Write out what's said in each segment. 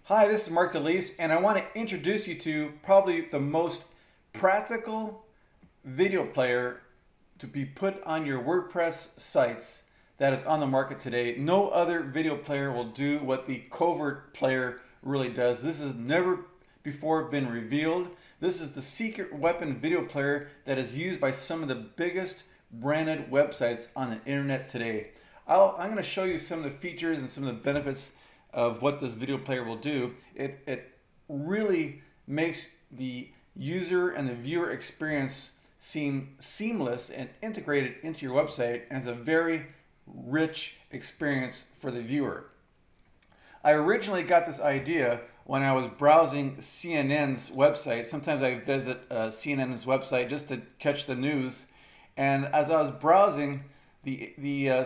Hi, this is Mark DeLeese, and I want to introduce you to probably the most practical video player to be put on your WordPress sites that is on the market today. No other video player will do what the Covert player really does. This has never before been revealed. This is the secret weapon video player that is used by some of the biggest branded websites on the internet today. I'm going to show you some of the features and some of the benefits of what this video player will do. It really makes the user and the viewer experience seem seamless and integrated into your website, and it's a very rich experience for the viewer. I originally got this idea when I was browsing CNN's website. Sometimes I visit CNN's website just to catch the news, and as I was browsing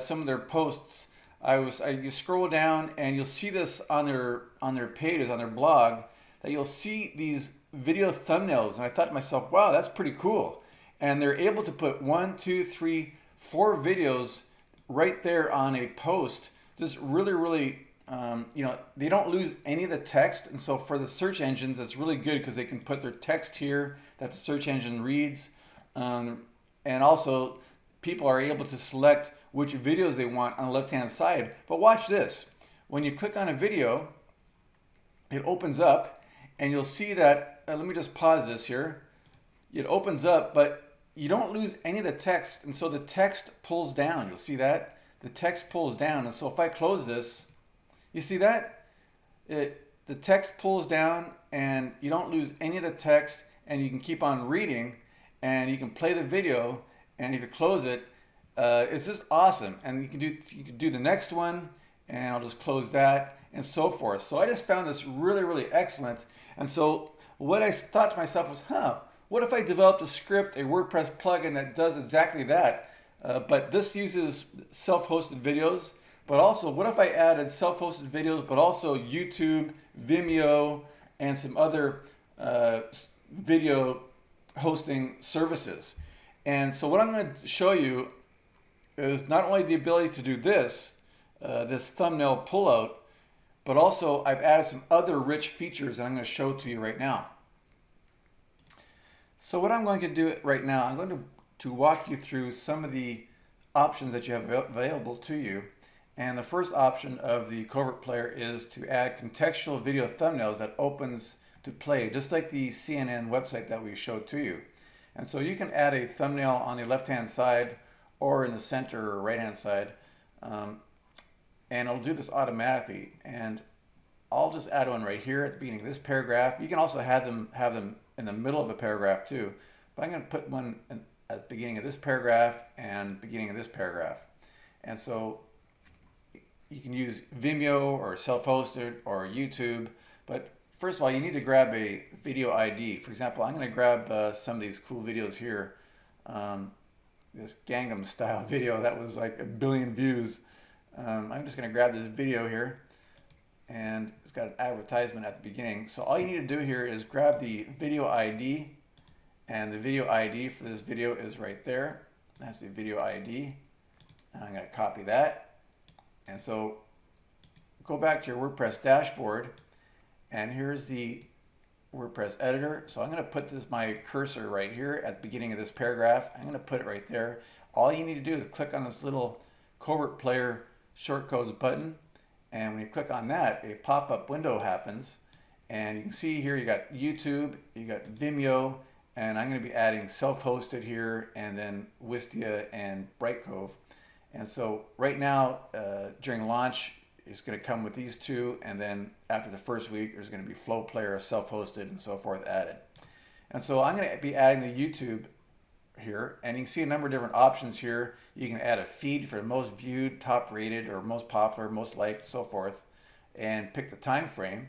some of their posts, you scroll down and you'll see this on their pages, on their blog, that you'll see these video thumbnails, and I thought to myself, wow, that's pretty cool. And they're able to put 1, 2, 3, 4 videos right there on a post. Just really, they don't lose any of the text, and so for the search engines, it's really good because they can put their text here that the search engine reads, and also people are able to select which videos they want on the left-hand side. But watch this. When you click on a video, it opens up, and you'll see that, let me just pause this here. It opens up, but you don't lose any of the text, and so the text pulls down. You'll see that? The text pulls down, and so if I close this, you see that? The text pulls down, and you don't lose any of the text, and you can keep on reading, and you can play the video, and if you close it, it's just awesome. And you can do the next one, and I'll just close that, and so forth. So I just found this really excellent. And so what I thought to myself was, what if I developed a script, a WordPress plugin that does exactly that? But this uses self-hosted videos. But also, what if I added self-hosted videos, but also YouTube, Vimeo, and some other video hosting services? And so what I'm going to show you is not only the ability to do this thumbnail pullout, but also I've added some other rich features that I'm going to show to you right now. So what I'm going to do right now, I'm going to walk you through some of the options that you have available to you. And the first option of the Covert player is to add contextual video thumbnails that opens to play, just like the CNN website that we showed to you. And so you can add a thumbnail on the left-hand side or in the center or right-hand side, and it'll do this automatically. And I'll just add one right here at the beginning of this paragraph. You can also have them in the middle of the paragraph too, but I'm going to put one at the beginning of this paragraph and beginning of this paragraph. And so you can use Vimeo or self-hosted or YouTube, but first of all, you need to grab a video ID. For example, I'm going to grab some of these cool videos here. This Gangnam Style video that was like 1 billion views. I'm just going to grab this video here, and it's got an advertisement at the beginning. So all you need to do here is grab the video ID, and the video ID for this video is right there. That's the video ID. And I'm going to copy that. And so go back to your WordPress dashboard, and here's the WordPress editor. So I'm going to put my cursor right here at the beginning of this paragraph. I'm going to put it right there. All you need to do is click on this little Covert player shortcodes button, and when you click on that, a pop-up window happens, and you can see here you got YouTube, you got Vimeo, and I'm going to be adding self-hosted here, and then Wistia and Brightcove. And so right now, during launch, it's going to come with these two, and then after the first week, there's going to be Flow Player, self-hosted, and so forth added. And so I'm going to be adding the YouTube here, and you can see a number of different options here. You can add a feed for the most viewed, top rated, or most popular, most liked, so forth, and pick the time frame.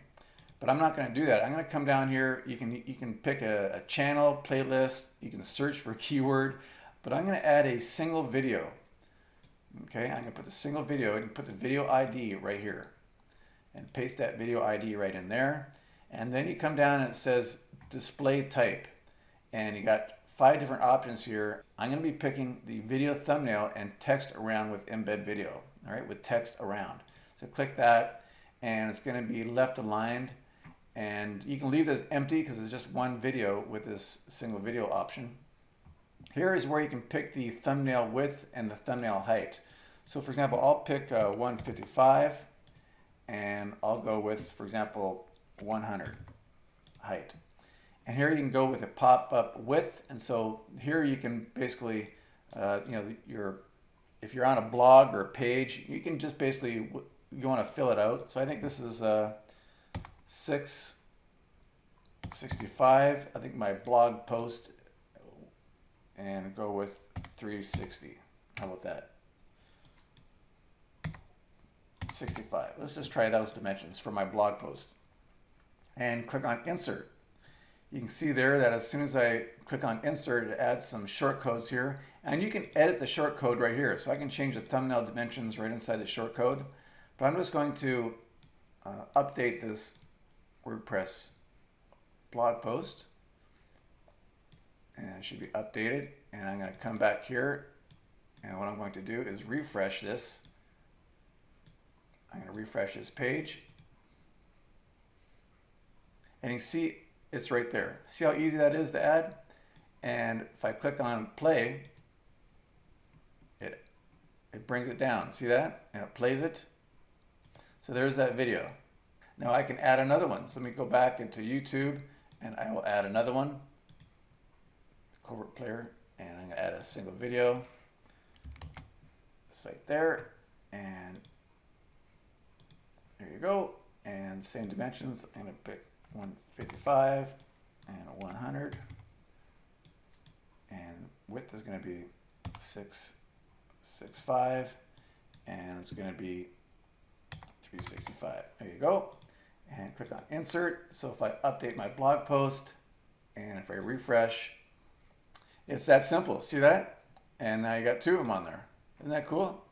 But I'm not going to do that. I'm going to come down here. You can pick a channel, playlist. You can search for a keyword, but I'm going to add a single video. Okay, I'm going to put the single video and put the video ID right here and paste that video ID right in there. And then you come down and it says display type, and you got 5 different options here. I'm going to be picking the video thumbnail and text around with embed video, all right, with text around. So click that, and it's going to be left aligned, And you can leave this empty because it's just one video with this single video option. Here is where you can pick the thumbnail width and the thumbnail height. So for example, I'll pick 155 and I'll go with, for example, 100 height. And here you can go with a pop-up width. And so here you can basically, if you're on a blog or a page, you can just basically, you want to fill it out. So I think this is 665. I think my blog post, and go with 360. How about that? 65. Let's just try those dimensions for my blog post. And click on insert. You can see there that as soon as I click on insert, it adds some short codes here. And you can edit the short code right here. So I can change the thumbnail dimensions right inside the short code. But I'm just going to update this WordPress blog post. And it should be updated. And I'm going to come back here. And what I'm going to do is refresh this. I'm going to refresh this page. And you can see it's right there. See how easy that is to add? And if I click on play, it brings it down. See that? And it plays it. So there's that video. Now I can add another one. So let me go back into YouTube and I will add another one. Covert player. And I'm going to add a single video. It's right there. And there you go. And same dimensions. I'm going to pick 155 and 100. And width is going to be 665. And it's going to be 365. There you go. And click on insert. So if I update my blog post and if I refresh, it's that simple. See that? And now you got two of them on there. Isn't that cool?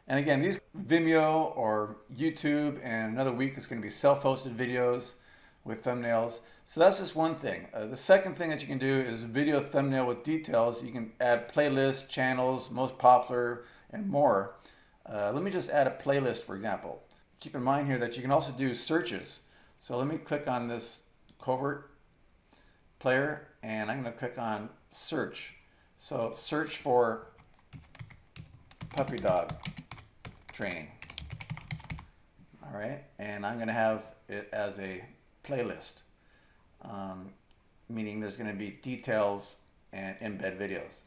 And again, these Vimeo or YouTube, and another week it's going to be self-hosted videos with thumbnails. So that's just one thing. The second thing that you can do is video thumbnail with details. You can add playlists, channels, most popular, and more. Let me just add a playlist, for example. Keep in mind here that you can also do searches. So let me click on this Covert player, and I'm going to click on search. So search for puppy dog training. All right, and I'm going to have it as a playlist, meaning there's going to be details and embed videos.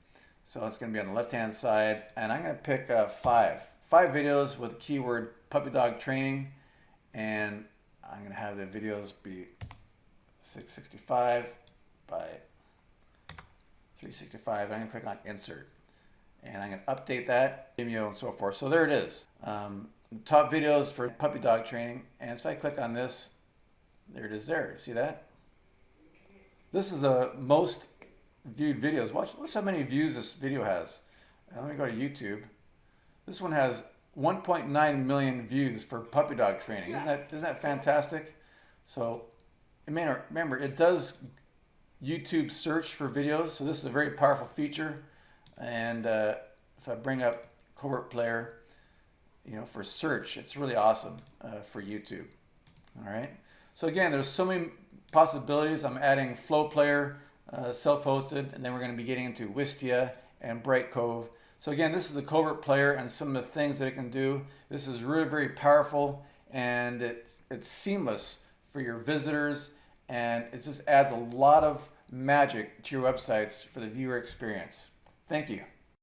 So it's going to be on the left hand side, and I'm going to pick five videos with the keyword puppy dog training, and I'm going to have the videos be 665 by 365. I'm going to click on insert. And I'm going to update that, Vimeo and so forth. So there it is. Top videos for puppy dog training. And so I click on this, there it is there. See that? This is the most viewed videos. Watch how many views this video has. Let me go to YouTube. This one has 1.9 million views for puppy dog training. Isn't that fantastic? So remember, it does YouTube search for videos. So this is a very powerful feature. And if I bring up Covert Player, for search, it's really awesome for YouTube. All right. So again, there's so many possibilities. I'm adding Flow Player, self-hosted, and then we're going to be getting into Wistia and Brightcove. So again, this is the Covert Player and some of the things that it can do. This is really very powerful, and it's seamless for your visitors, and it just adds a lot of magic to your websites for the viewer experience. Thank you.